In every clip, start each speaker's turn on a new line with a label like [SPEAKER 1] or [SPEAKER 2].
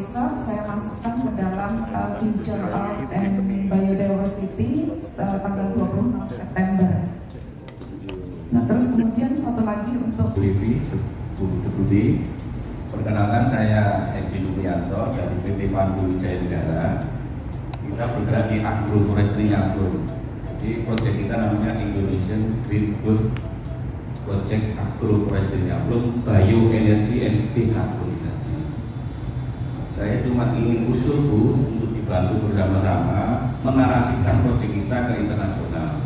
[SPEAKER 1] riset saya masukkan ke dalam Future Art and Biodiversity tanggal 26 September. Nah terus kemudian satu lagi untuk
[SPEAKER 2] Deputi, perkenalkan saya Edi Supriyanto dari PT Pandu Wijaya Negara. Kita bergerak di agroforestry Nyamplung. Jadi proyek kita namanya Indonesian Green Growth Project Agroforestry Nyamplung Bioenergy and Decarbonisasi. Saya cuma ingin usul Bu untuk dibantu bersama-sama menarasikan proyek kita ke internasional.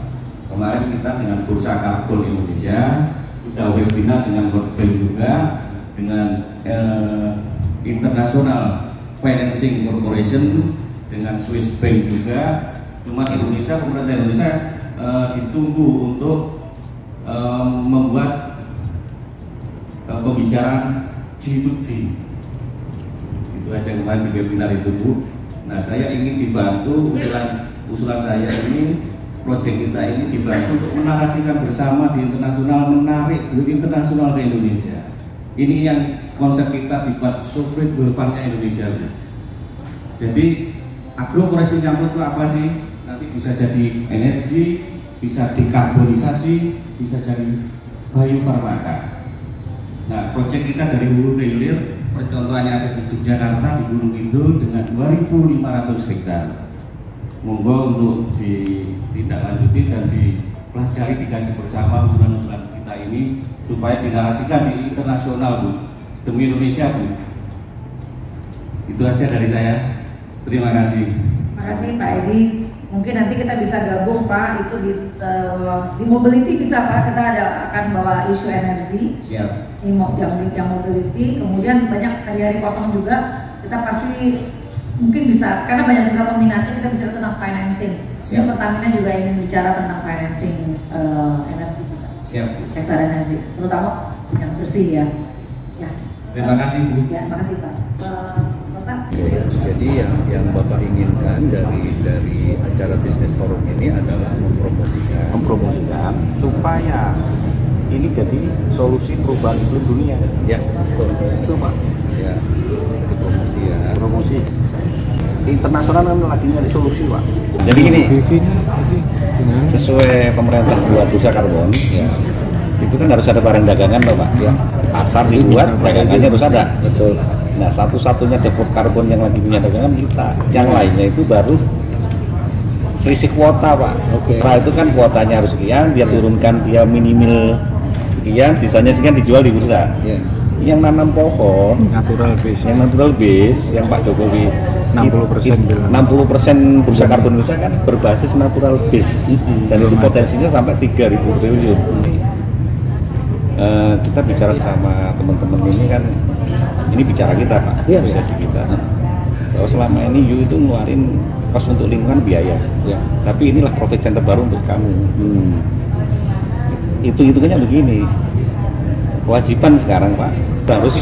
[SPEAKER 2] Kemarin kita dengan Bursa Karbon Indonesia sudah webinar dengan World Bank juga, dengan International Financing Corporation, dengan Swiss Bank juga. Cuma Indonesia, pemerintah Indonesia ditunggu untuk membuat pembicaraan G2G. Itu aja kemarin di webinar itu Bu. Nah saya ingin dibantu usulan saya ini, proyek kita ini dibantu untuk menarasikan bersama di internasional, menarik duit internasional ke Indonesia. Ini yang konsep kita dibuat sovereign wealth-nya Indonesia. Jadi agroforestry Nyamplung itu apa sih? Nanti bisa jadi energi, bisa dekarbonisasi, bisa jadi biofarmaka. Nah, proyek kita dari hulu ke hilir, contohnya ada di Yogyakarta, di Gunung Kidul dengan 2.500 hektar. Monggo untuk ditindaklanjuti dan dipelajari, dikaji bersama usulan-usulan kita ini supaya dinarasikan di internasional Bu, demi Indonesia Bu. Itu aja dari saya. Terima kasih.
[SPEAKER 3] Terima kasih Pak Edi. Mungkin nanti kita bisa gabung Pak, itu di mobility bisa Pak, kita akan bawa isu energi.
[SPEAKER 2] Siap.
[SPEAKER 3] Yang mobility, kemudian banyak hari-hari kosong juga, kita pasti mungkin bisa, karena banyak juga peminatnya, kita bicara tentang financing. Siap. Pertamina juga ingin bicara tentang financing energi juga.
[SPEAKER 2] Siap.
[SPEAKER 3] Sektor energi, terutama yang bersih ya. Ya.
[SPEAKER 2] Terima kasih Bu.
[SPEAKER 3] Ya, terima kasih Pak. Bapak.
[SPEAKER 4] Jadi yang Bapak inginkan dari acara bisnis forum ini adalah mempromosikan
[SPEAKER 5] supaya ini jadi solusi perubahan iklim dunia.
[SPEAKER 4] Ya, betul.
[SPEAKER 5] Itu Pak.
[SPEAKER 4] Ya, promosi ya.
[SPEAKER 5] Promosi. Internasional kan lagi nyari solusi Pak.
[SPEAKER 4] Jadi gini, sesuai pemerintah buat bursa karbon, ya, itu kan harus ada barang dagangan loh Pak. Ya. Pasar dibuat, dagangannya harus ada. Betul. Nah, satu-satunya default karbon yang lagi punya dagangan kita. Yang lainnya itu baru selisih kuota Pak. Oke. Nah itu kan kuotanya harus sekian, dia turunkan, dia minimal sekian, sisanya sekian dijual di bursa. Yeah. Yang nanam pohon natural base, yang Pak Jokowi 60% bursa karbon Indonesia kan berbasis natural base, dan itu potensinya sampai 3.000 triliun. Kita bicara sama teman-teman ini kan, ini bicara kita Pak, asosiasi kita. Bahwa selama ini You itu ngeluarin kos untuk lingkungan biaya, tapi inilah profit center baru untuk kamu. Hitung-hitungannya begini, kewajiban sekarang Pak, kita harus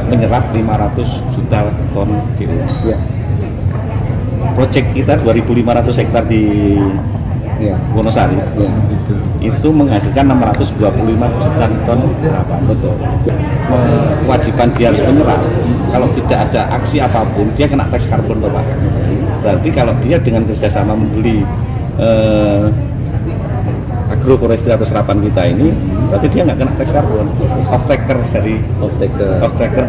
[SPEAKER 4] menyerap 500 juta ton CO2. Proyek kita 2.500 hektar di Wonosari, itu menghasilkan 625 juta ton serapan. Betul. Kewajiban dia harus menyerap. Kalau tidak ada aksi apapun, dia kena tax karbon Pak. Berarti kalau dia dengan kerjasama membeli agroforestry atau serapan kita ini, berarti dia nggak kena tax karbon. Off-taker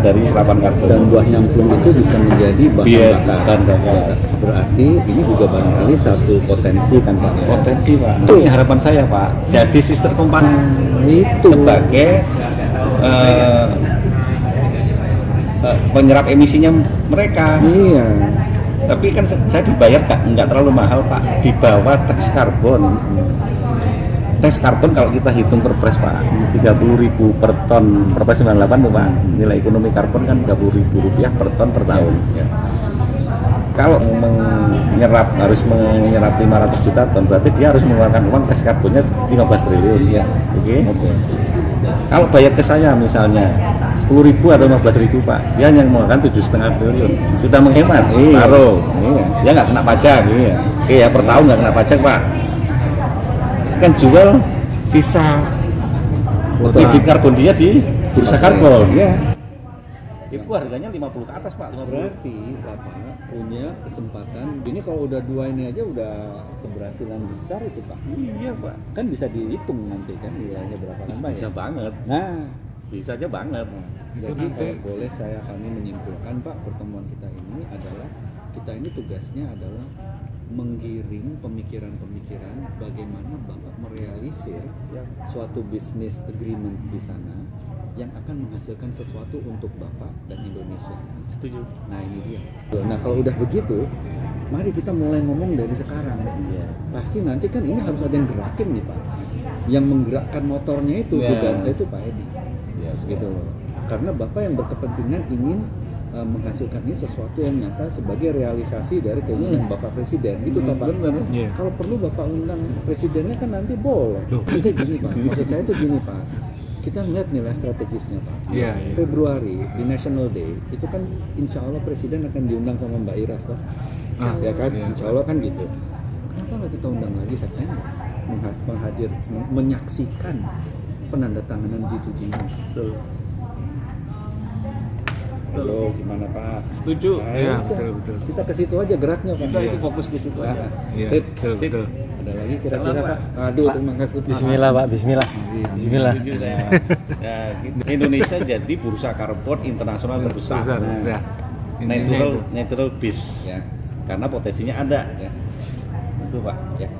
[SPEAKER 4] dari serapan karbon.
[SPEAKER 6] Dan buah nyamplung itu bisa menjadi bahan bakar. Berarti ini juga barangkali satu potensi kan Pak?
[SPEAKER 4] Potensi Pak. Itu yang harapan saya Pak. Jadi sistem kompani itu sebagai penyerap emisinya mereka. Iya. Tapi kan saya dibayar nggak terlalu mahal Pak. Di bawah tax karbon. Tax karbon kalau kita hitung perpres Pak, 30.000 per ton, perpres 98 tuh Pak. Nilai ekonomi karbon kan 30.000 rupiah per ton per tahun. Kalau harus menyerap 500 juta ton, berarti dia harus mengeluarkan uang tax karbonnya 15 triliun. Oke. Kalau bayar ke saya misalnya 10.000 atau 15.000 Pak, dia hanya mengeluarkan 7,5 triliun. Sudah menghemat. Taruh. Dia nggak kena pajak. Oke ya, per tahun nggak kena pajak Pak. Kan jual sisa kredit karbon dia di bursa karbon. Itu buku harganya 50 ke atas Pak, 50.
[SPEAKER 6] Berarti Bapak punya kesempatan. Ini kalau udah 2 ini aja udah keberhasilan besar itu Pak.
[SPEAKER 4] Iya Pak.
[SPEAKER 6] Kan bisa dihitung nanti kan nilainya berapa kan Pak?
[SPEAKER 4] Bisa
[SPEAKER 6] Ya?
[SPEAKER 4] banget.
[SPEAKER 6] Nah,
[SPEAKER 4] Bisa aja banget.
[SPEAKER 6] jadi kalau boleh kami menyimpulkan Pak, pertemuan kita ini adalah kita ini tugasnya adalah menggiring pemikiran-pemikiran bagaimana Bapak merealisir suatu bisnis agreement di sana yang akan menghasilkan sesuatu untuk Bapak dan Indonesia.
[SPEAKER 4] Setuju.
[SPEAKER 6] Nah ini dia. Nah kalau udah begitu, mari kita mulai ngomong dari sekarang.
[SPEAKER 4] Iya.
[SPEAKER 6] Pasti nanti kan ini harus ada yang gerakin nih Pak. Yang menggerakkan motornya itu bukan saya itu Pak Edi.
[SPEAKER 4] Iya,
[SPEAKER 6] Gitu loh. Karena Bapak yang berkepentingan ingin menghasilkan ini sesuatu yang nyata sebagai realisasi dari keinginan Bapak Presiden gitu toh Pak.
[SPEAKER 4] Bener.
[SPEAKER 5] Iya.
[SPEAKER 6] Kalau perlu Bapak undang presidennya kan nanti boleh. Jadi gini Pak, maksud saya itu gini Pak. Kita melihat nilai strategisnya Pak.
[SPEAKER 5] Iya, iya.
[SPEAKER 6] Februari di National Day itu kan insya Allah Presiden akan diundang sama Mbak Iras toh. Ya kan,
[SPEAKER 5] iya.
[SPEAKER 6] insya Allah kan gitu. Kenapa nggak kita undang lagi September? Menyaksikan penandatanganan G2G ini.
[SPEAKER 4] Betul.
[SPEAKER 6] Halo, gimana Pak?
[SPEAKER 4] Setuju.
[SPEAKER 6] Nah,
[SPEAKER 5] Iya,
[SPEAKER 6] udah.
[SPEAKER 5] betul.
[SPEAKER 6] Kita ke situ aja geraknya Pak.
[SPEAKER 4] Kita itu fokus ke situ aja.
[SPEAKER 5] Iya,
[SPEAKER 6] Sip.
[SPEAKER 5] betul,
[SPEAKER 4] Sip.
[SPEAKER 5] betul.
[SPEAKER 6] Ada lagi kira-kira
[SPEAKER 4] Salam,
[SPEAKER 6] Pak? Aduh, terima kasih.
[SPEAKER 7] Bismillah Pak, Bismillah. Bismillah.
[SPEAKER 4] Setuju saya. Ya, Indonesia jadi bursa karbon internasional terbesar.
[SPEAKER 5] Besar.
[SPEAKER 6] Nah.
[SPEAKER 5] Ya. Intinya itu.
[SPEAKER 4] Natural base.
[SPEAKER 6] Ya,
[SPEAKER 4] Karena potensinya ada.
[SPEAKER 6] ya,
[SPEAKER 4] Itu Pak.
[SPEAKER 6] ya.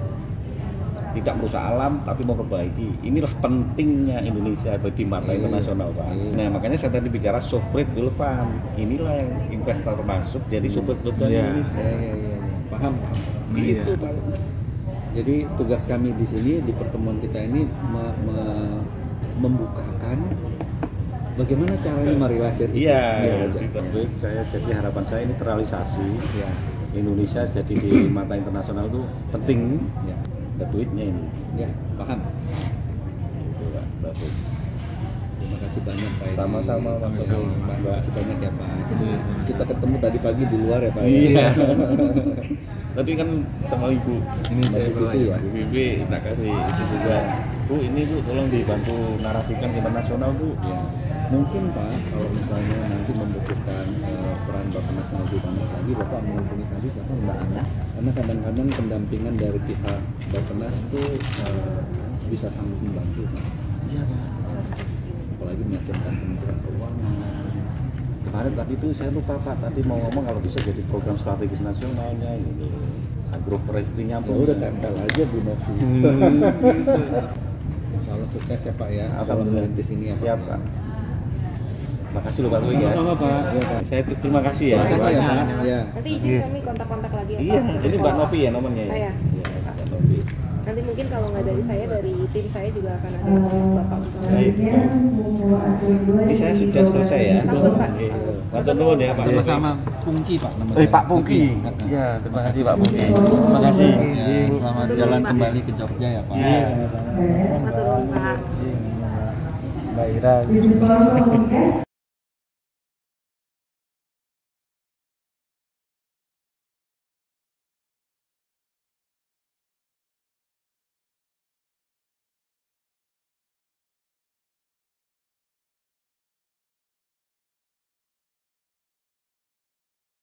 [SPEAKER 4] Tidak merusak alam tapi memperbaiki. Inilah pentingnya Indonesia bagi mata
[SPEAKER 6] Iya.
[SPEAKER 4] internasional Pak.
[SPEAKER 6] Iya.
[SPEAKER 4] Nah makanya saya tadi bicara sovereign wealth fund. Inilah yang investor masuk jadi sovereign wealth fund
[SPEAKER 5] Iya.
[SPEAKER 4] Indonesia.
[SPEAKER 6] Ya. Paham?
[SPEAKER 4] Itu
[SPEAKER 5] Iya.
[SPEAKER 4] Pak.
[SPEAKER 6] Jadi tugas kami di sini di pertemuan kita ini membukakan bagaimana caranya merealisasikan itu.
[SPEAKER 4] Iya,
[SPEAKER 6] Iya,
[SPEAKER 4] lebih baik saya jadi harapan saya ini terrealisasi.
[SPEAKER 6] Ya.
[SPEAKER 4] Indonesia jadi di mata internasional itu penting.
[SPEAKER 6] Ya.
[SPEAKER 4] Ada duitnya ini.
[SPEAKER 6] Ya, paham.
[SPEAKER 4] Itu Pak. Bagus.
[SPEAKER 6] Terima kasih banyak Pak. Edi.
[SPEAKER 4] Sama-sama, Pak.
[SPEAKER 6] Terima kasih banyak ya Pak. Kita ketemu tadi pagi di luar ya Pak. ya?
[SPEAKER 4] Iya. Tadi kan sama Ibu.
[SPEAKER 5] Ini saya
[SPEAKER 6] Mbak
[SPEAKER 5] bawa
[SPEAKER 6] Vivi
[SPEAKER 5] ya.
[SPEAKER 6] ya.
[SPEAKER 4] Bu Bibi, tak kasih itu juga. Bu, ini Bu tolong dibantu narasikan internasional Bu.
[SPEAKER 6] Ya. Mungkin Pak, kalau misalnya nanti membutuhkan peran Bapak Nasional di mana tadi, Bapak menghubungi tadi siapa Mbak Ana. Karena kadang-kadang pendampingan dari pihak Bappenas itu bisa sangat membantu Pak.
[SPEAKER 4] Iya Pak.
[SPEAKER 6] Apalagi meyakinkan Kementerian Keuangan.
[SPEAKER 4] Kemarin tadi itu saya lupa Pak, tadi mau ngomong kalau bisa jadi program strategis nasionalnya gitu. Agroforestry-nya
[SPEAKER 6] Ya udah tempel aja Bu Novi. Insya Allah sukses ya Pak ya. Kalau merintis ini ya Pak.
[SPEAKER 4] Siap Pak. Makasih loh Pak Louis ya.
[SPEAKER 6] Sama-sama Pak. Ya, Pak.
[SPEAKER 4] Saya terima kasih ya.
[SPEAKER 6] Sama-sama ya Pak. Ya.
[SPEAKER 8] Nanti izin kami kontak-kontak lagi ya
[SPEAKER 4] Iya,
[SPEAKER 8] Pak.
[SPEAKER 4] ini Mbak Novi ya nomornya ya.
[SPEAKER 8] Saya.
[SPEAKER 4] Iya, Mbak Novi.
[SPEAKER 8] Nanti mungkin kalau nggak dari saya, dari tim saya juga akan ada Bapak untuk
[SPEAKER 4] Baik. Ini saya sudah selesai ya.
[SPEAKER 8] Sambut, Pak.
[SPEAKER 4] Matur nuwun ya Pak.
[SPEAKER 6] Sama-sama Pungki Pak nama
[SPEAKER 7] Pak Pungki. Ya, terima kasih Pak Pungki. Terima kasih.
[SPEAKER 6] Ya, selamat jalan kembali ke Jogja ya Pak.
[SPEAKER 4] Iya.
[SPEAKER 8] Matur nuwun Pak.
[SPEAKER 7] Mbak Ira.